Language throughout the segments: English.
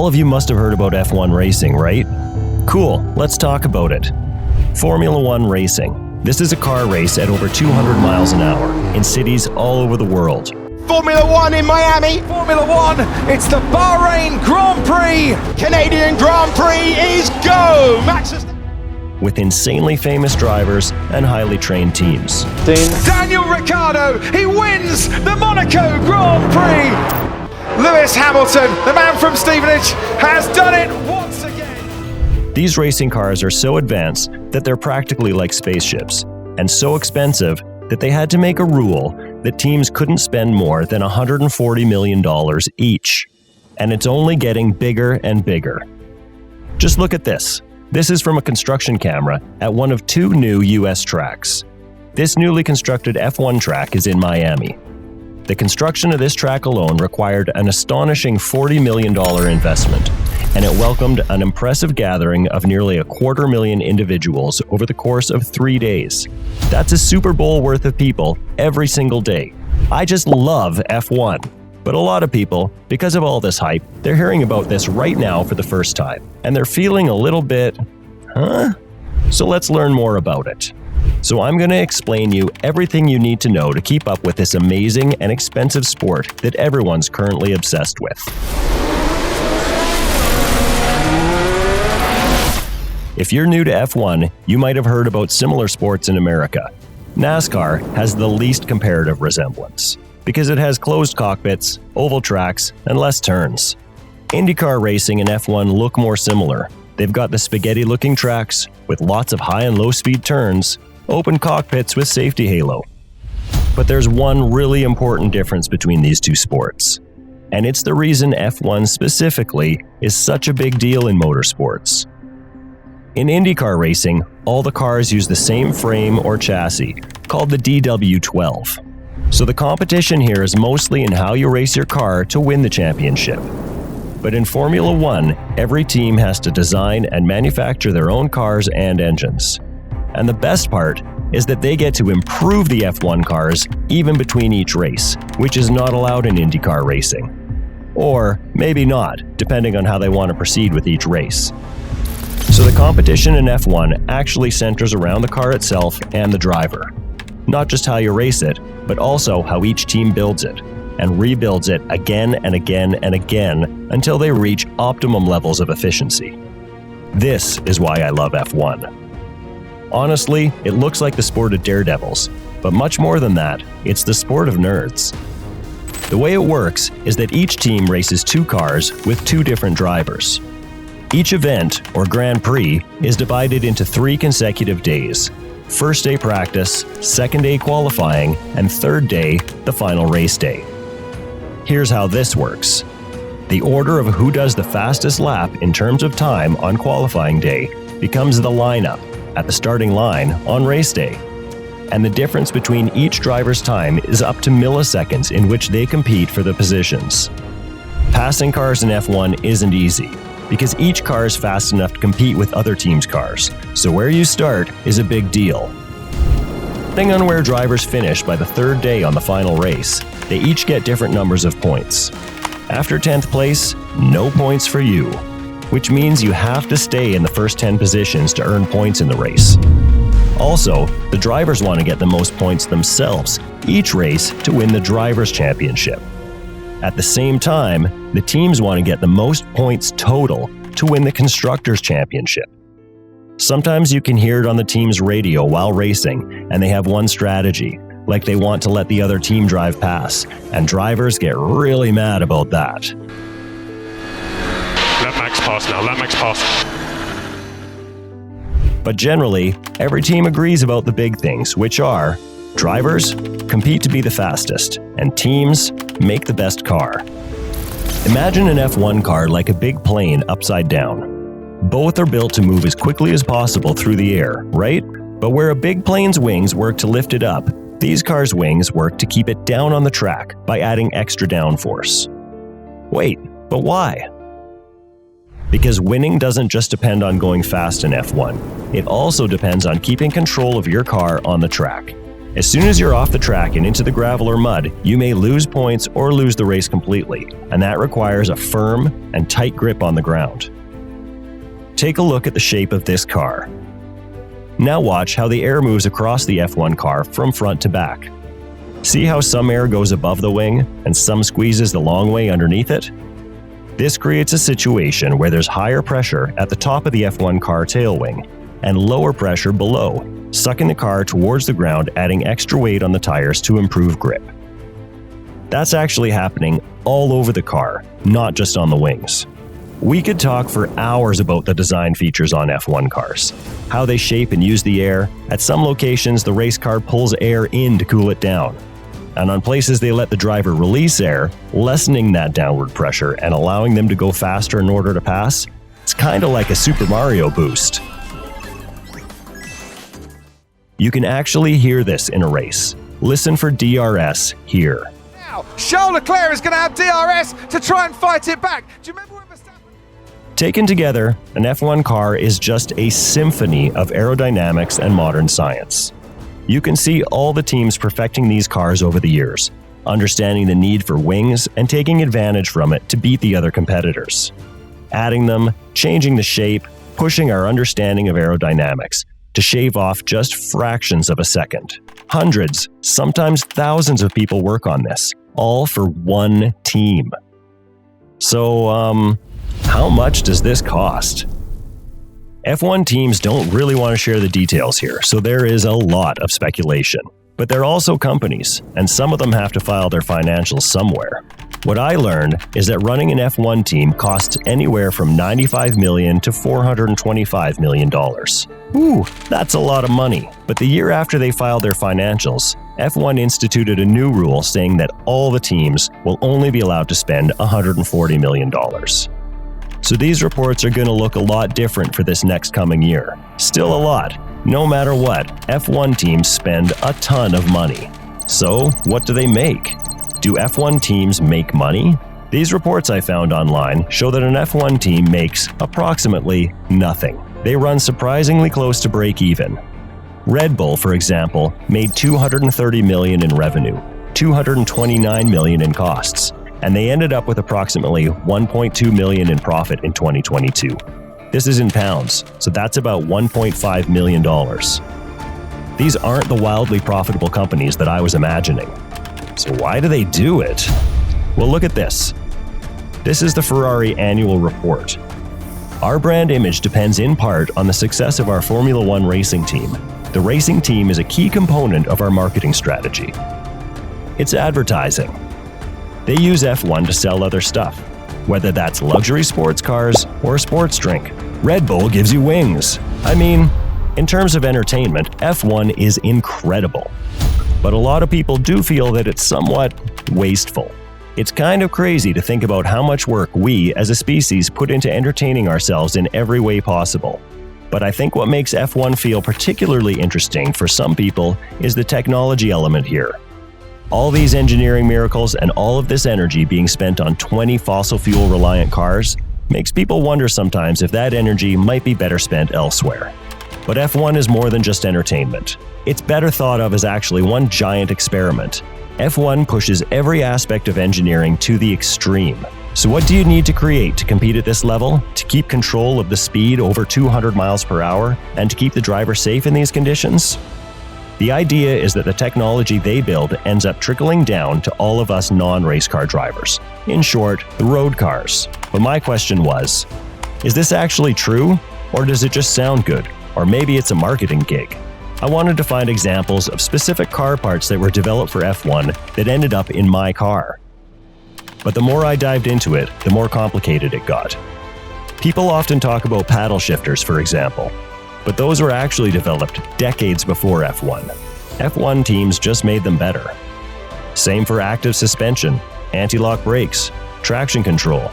of you must have heard about F1 racing, right? Cool, let's talk about it. Formula One racing. This is a car race at over 200 miles an hour in cities all over the world. Formula One in Miami. Formula One, it's the Bahrain Grand Prix. Canadian Grand Prix is go. Max with insanely famous drivers and highly trained teams. Daniel Ricciardo, he wins the Monaco Grand Prix. Lewis Hamilton, the man from Stevenage, has done it once again. These racing cars are so advanced that they're practically like spaceships, and so expensive that they had to make a rule that teams couldn't spend more than $140 million each. And it's only getting bigger and bigger. Just look at this. This is from a construction camera at one of two new US tracks. This newly constructed F1 track is in Miami. The construction of this track alone required an astonishing $40 million investment, and it welcomed an impressive gathering of nearly 250,000 individuals over the course of 3 days. That's a Super Bowl worth of people every single day. I just love F1. But a lot of people, because of all this hype, they're hearing about this right now for the first time, and they're feeling a little bit, huh? So let's learn more about it. So I'm going to explain you everything you need to know to keep up with this amazing and expensive sport that everyone's currently obsessed with. If you're new to F1, you might have heard about similar sports in America. NASCAR has the least comparative resemblance, because it has closed cockpits, oval tracks, and less turns. IndyCar racing and F1 look more similar. They've got the spaghetti-looking tracks with lots of high and low-speed turns, open cockpits with safety halo. But there's one really important difference between these two sports, and it's the reason F1 specifically is such a big deal in motorsports. In IndyCar racing, all the cars use the same frame or chassis, called the DW12. So the competition here is mostly in how you race your car to win the championship. But in Formula One, every team has to design and manufacture their own cars and engines. And the best part is that they get to improve the F1 cars even between each race, which is not allowed in IndyCar racing. Or maybe not, depending on how they want to proceed with each race. So the competition in F1 actually centers around the car itself and the driver. Not just how you race it, but also how each team builds it, and rebuilds it again and again and again until they reach optimum levels of efficiency. This is why I love F1. Honestly, it looks like the sport of daredevils, but much more than that, it's the sport of nerds. The way it works is that each team races two cars with two different drivers. Each event, or Grand Prix, is divided into 3 consecutive days. First day practice, second day qualifying, and third day, the final race day. Here's how this works. The order of who does the fastest lap in terms of time on qualifying day becomes the lineup at the starting line on race day. And the difference between each driver's time is up to milliseconds in which they compete for the positions. Passing cars in F1 isn't easy, because each car is fast enough to compete with other teams' cars, so where you start is a big deal. Depending on where drivers finish by the third day on the final race, they each get different numbers of points. After 10th place, no points for you, which means you have to stay in the first 10 positions to earn points in the race. Also, the drivers want to get the most points themselves each race to win the Drivers' Championship. At the same time, the teams want to get the most points total to win the Constructors' Championship. Sometimes you can hear it on the team's radio while racing, and they have one strategy, like they want to let the other team drive past, and drivers get really mad about that. Let Max pass now, let Max pass. But generally, every team agrees about the big things, which are: drivers compete to be the fastest, and teams make the best car. Imagine an F1 car like a big plane upside down. Both are built to move as quickly as possible through the air, right? But where a big plane's wings work to lift it up, these cars' wings work to keep it down on the track by adding extra downforce. Wait, but why? Because winning doesn't just depend on going fast in F1. It also depends on keeping control of your car on the track. As soon as you're off the track and into the gravel or mud, you may lose points or lose the race completely, and that requires a firm and tight grip on the ground. Take a look at the shape of this car. Now watch how the air moves across the F1 car from front to back. See how some air goes above the wing and some squeezes the long way underneath it? This creates a situation where there's higher pressure at the top of the F1 car tail wing and lower pressure below, sucking the car towards the ground, adding extra weight on the tires to improve grip. That's actually happening all over the car, not just on the wings. We could talk for hours about the design features on F1 cars, how they shape and use the air. At some locations, the race car pulls air in to cool it down. And on places they let the driver release air, lessening that downward pressure and allowing them to go faster in order to pass. It's kind of like a Super Mario boost. You can actually hear this in a race. Listen for DRS here. Now, Charles Leclerc is going to have DRS to try and fight it back. Do you remember when Verstappen... Taken together, an F1 car is just a symphony of aerodynamics and modern science. You can see all the teams perfecting these cars over the years, understanding the need for wings and taking advantage from it to beat the other competitors. Adding them, changing the shape, pushing our understanding of aerodynamics to shave off just fractions of a second. Hundreds, sometimes thousands of people work on this, all for one team. So, how much does this cost? F1 teams don't really want to share the details here, so there is a lot of speculation. But they're also companies, and some of them have to file their financials somewhere. What I learned is that running an F1 team costs anywhere from $95 million to $425 million. Ooh, that's a lot of money. But the year after they filed their financials, F1 instituted a new rule saying that all the teams will only be allowed to spend $140 million. So these reports are going to look a lot different for this next coming year. Still a lot. No matter what, F1 teams spend a ton of money. So, what do they make? Do F1 teams make money? These reports I found online show that an F1 team makes approximately nothing. They run surprisingly close to break even. Red Bull, for example, made $230 million in revenue, $229 million in costs, and they ended up with approximately $1.2 million in profit in 2022. This is in pounds, so that's about $1.5 million. These aren't the wildly profitable companies that I was imagining. So why do they do it? Well, look at this. This is the Ferrari annual report. Our brand image depends in part on the success of our Formula One racing team. The racing team is a key component of our marketing strategy. It's advertising. They use F1 to sell other stuff, whether that's luxury sports cars or a sports drink. Red Bull gives you wings. I mean, in terms of entertainment, F1 is incredible. But a lot of people do feel that it's somewhat wasteful. It's kind of crazy to think about how much work we, as a species, put into entertaining ourselves in every way possible. But I think what makes F1 feel particularly interesting for some people is the technology element here. All these engineering miracles and all of this energy being spent on 20 fossil fuel-reliant cars makes people wonder sometimes if that energy might be better spent elsewhere. But F1 is more than just entertainment. It's better thought of as actually one giant experiment. F1 pushes every aspect of engineering to the extreme. So what do you need to create to compete at this level, to keep control of the speed over 200 miles per hour, and to keep the driver safe in these conditions? The idea is that the technology they build ends up trickling down to all of us non-race car drivers. In short, the road cars. But my question was, is this actually true? Or does it just sound good? Or maybe it's a marketing gig? I wanted to find examples of specific car parts that were developed for F1 that ended up in my car. But the more I dived into it, the more complicated it got. People often talk about paddle shifters, for example. But those were actually developed decades before F1. F1 teams just made them better. Same for active suspension, anti-lock brakes, traction control.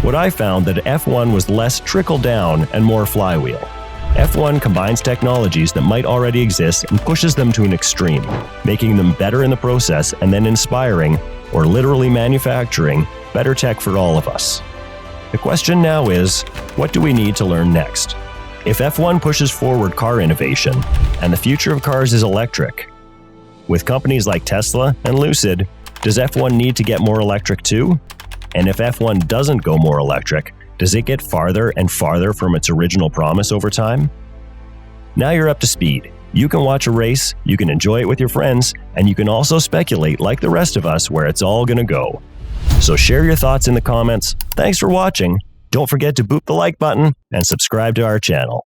What I found that F1 was less trickle-down and more flywheel. F1 combines technologies that might already exist and pushes them to an extreme, making them better in the process and then inspiring, or literally manufacturing, better tech for all of us. The question now is, what do we need to learn next? If F1 pushes forward car innovation, and the future of cars is electric, With companies like Tesla and Lucid, does F1 need to get more electric too? And if F1 doesn't go more electric, does it get farther and farther from its original promise over time? Now you're up to speed. You can watch a race, you can enjoy it with your friends, and you can also speculate like the rest of us where it's all gonna go. So share your thoughts in the comments. Thanks for watching. Don't forget to boop the like button and subscribe to our channel.